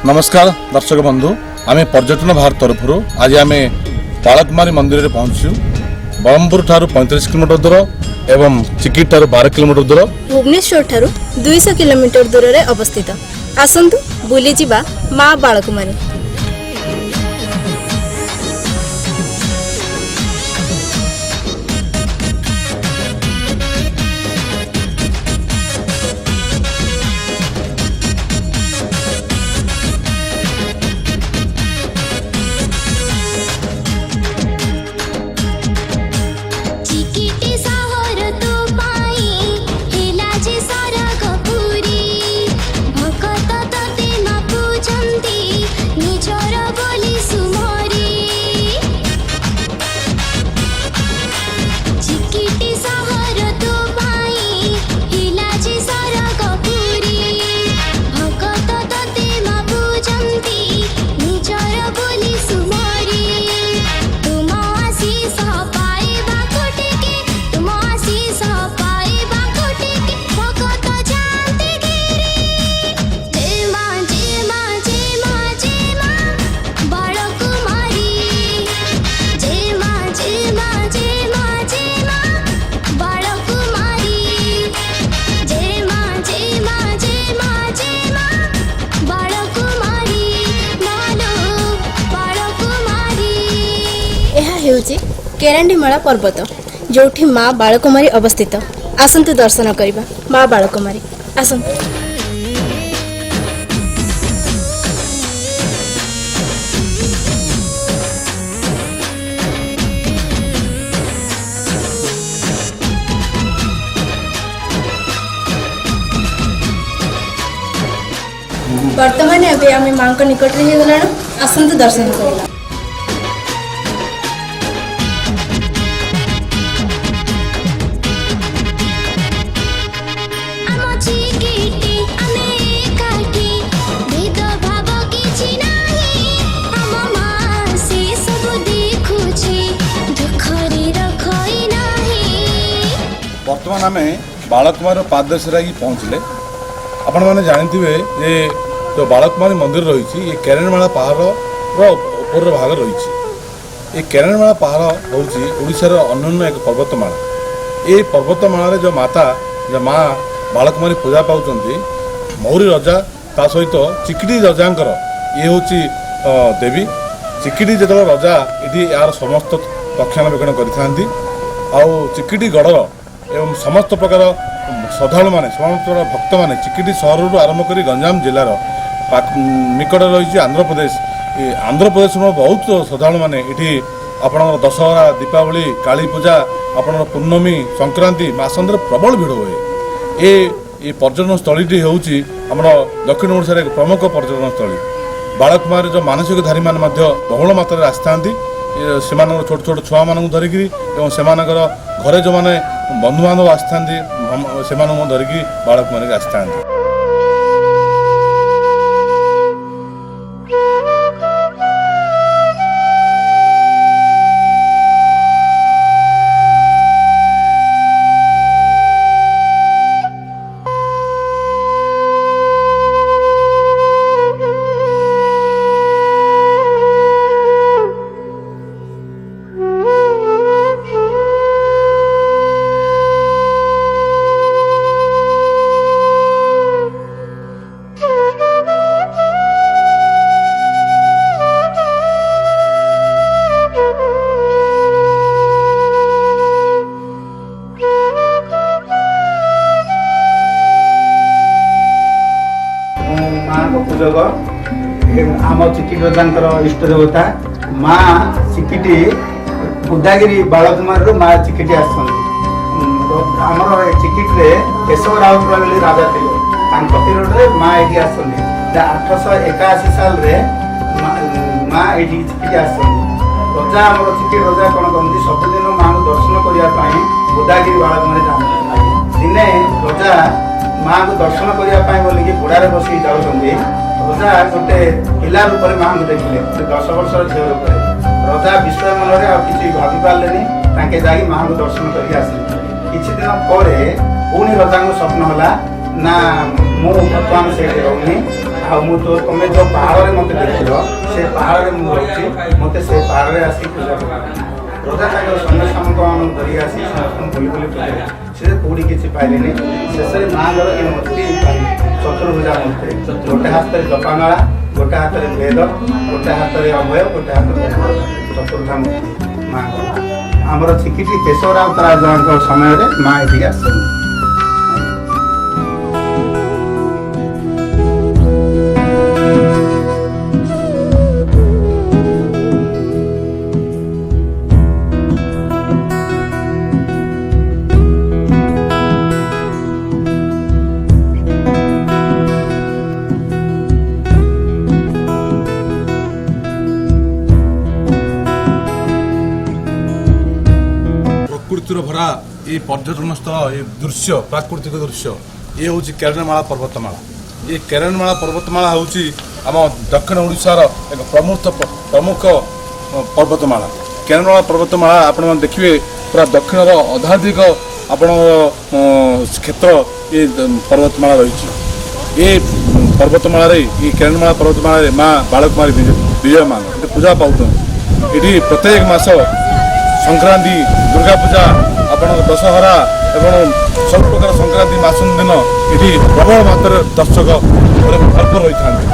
नमस्कार दर्शक बंधु आम पर्यटन भारत तरफ आज आम बालकुमारी मंदिर में पहुंचु। ब्रह्मपुर ठारू 35 किलोमीटर दूर एवं चिकिट ठारू 12 किलोमीटर दूर, भुवनेश्वर ठारू 200 किलोमीटर दूर रे अवस्थित। आसंतु बुली जिबा माँ बालकुमारी। केरांडीमाला पर्वत जोठी माँ बालकुमारी अवस्थित। आसंतु दर्शन करिबा माँ बालकुमारी। आसंतु वर्तमान अभी आम माँ निकट में गला। आसंतु दर्शन करिबा। वर्तमान आम बालकुमारी पाददेशे पहुँचले। आपण मैंने जानते जे जो बालकुमारी मंदिर रही ये केरांडीमाला पहाड़ ऊपर भाग रही। ये केरांडीमाला पहाड़ हूँ ओडिशार अन्य एक पर्वतमाला। ये पर्वतमाला जो माता जो माँ बालकुमारी पूजा पाँच मौरी रजा ता सहित चिकिटी रजांकर ये हूँ देवी। चिकिटी जो रजा ये यार समस्त रक्षणाबेक्षण कर चिकिटी गढ़ एवं समस्त प्रकार श्रद्धालु माने समस्त भक्त माने चिकिटी सहर आरंभ कर गंजाम जिलार निकट रही आंध्र प्रदेश बहुत श्रद्धालु माने ये आपण दशहरा दीपावली काली पूजा आपण पूर्णमी संक्रांति मासंदर प्रबल भिड़ हुए। ये पर्यटन स्थली हूँ आम दक्षिण ओडिशार एक प्रमुख पर्यटन स्थली। बालकुमारी जो मानसिक धारी मान बहुल मात्रा आसता से छोट छोट छुआ मान धरिकी से घरे जो मैंने बंधु बांधव आसता से धरिकी बालकुमारी आसता। पूजक आम चिकिट रजा इष्ट देवता माँ चिकिटी उदयगिरी बालकुमारी माँ चिकिटी आमर चिकिटे केशव राउत राजा थे माँ ये आस 881 साल माँ ये चिकिटी आस रजा आम चिकिट रजा कौन करती सबुदिन माँ को दर्शन करने उदयगिरी बालकुमारी जाते दिने रजा माँ को दर्शन करने बोलिकी बुढ़ारे बस जाऊँगी। रजा गोटे पिला रूप में माँ को देखिले 10 वर्षर झील रूप रजा विषय मन में किसी भावी पारे जा माँ को दर्शन करके आसिले। किछि दिन पर पुणी रजा को स्वप्न होला ना मु बर्तमान से रहूनी ଆଉ ମୁଁ ତ ତମେ ଯୋଉ ପାହାଡ଼ରେ ମୋତେ ଦେଖିଲ ସେ ପାହାଡ଼ରେ ମୁଁ ରହୁଛି ମୋତେ ସେ ପାହାଡ଼ରେ ଆସି ପୂଜା କର। ରଜା ତାଙ୍କର ସୈନ୍ୟ ସାମନ୍ତମାନଙ୍କୁ ଧରି ଆସି ସମସ୍ତଙ୍କୁ ବୁଲି ବୁଲି ପୂଜା ସେ କୋଉଠି କିଛି ପାଇଲେନି। ଶେଷରେ ମାଙ୍କର ଏ ମୂର୍ତ୍ତି ପାଇଲେ ଚତୁର୍ଭୁଜା ମୂର୍ତ୍ତି। ଗୋଟେ ହାତରେ ଜପାମାଳା, ଗୋଟେ ହାତରେ ବେଦ, ଗୋଟେ ହାତରେ ଅଭୟ, ଗୋଟେ ହାତରେ ଚତୁର୍ଭୁଜା ମୂର୍ତ୍ତି ମାଙ୍କର। ଆମର ଚିକିଟି କେଶବ ରାଉତ ରାଜାଙ୍କ ସମୟରେ ମା ଏଠିକି ଆସିଛନ୍ତି। ପ୍ରକୃତିର ଭରା ଏ ପର୍ଯ୍ୟଟନ ସ୍ଥଳ ଏ ଦୃଶ୍ୟ ପ୍ରାକୃତିକ ଦୃଶ୍ୟ ଏ ହେଉଛି କେରଣମାଳା ପର୍ବତମାଳା। ଏ କେରଣମାଳା ପର୍ବତମାଳା ହେଉଛି ଆମ ଦକ୍ଷିଣ ଓଡ଼ିଶାର ଏକ ପ୍ରମୁଖ ପର୍ବତମାଳା। କେରଣମାଳା ପର୍ବତମାଳା ଆପଣମାନେ ଦେଖିବେ ପୁରା ଦକ୍ଷିଣର ଅଧାଧିକ ଆପଣଙ୍କର କ୍ଷେତ୍ର ଏ ପର୍ବତମାଳା ରହିଛି। ଏ ପର୍ବତମାଳାରେ ଏ କେରଣମାଳା ପର୍ବତମାଳାରେ ମା ବାଳକୁମାରୀ ବିଜୟମାନ ଏଠି ପୂଜା ପାଉଛନ୍ତି। ଏଠି ପ୍ରତ୍ୟେକ ମାସ ସଂକ୍ରାନ୍ତି, ଦୁର୍ଗା ପୂଜା, ଆପଣଙ୍କ ଦଶହରା ଏବଂ ସବୁ ପ୍ରକାର ସଂକ୍ରାନ୍ତି ମାସ ଦିନ ଏଠି ପ୍ରବଳ ମାତ୍ରାରେ ଦର୍ଶକ ଭରପୁର ରହିଥାନ୍ତି।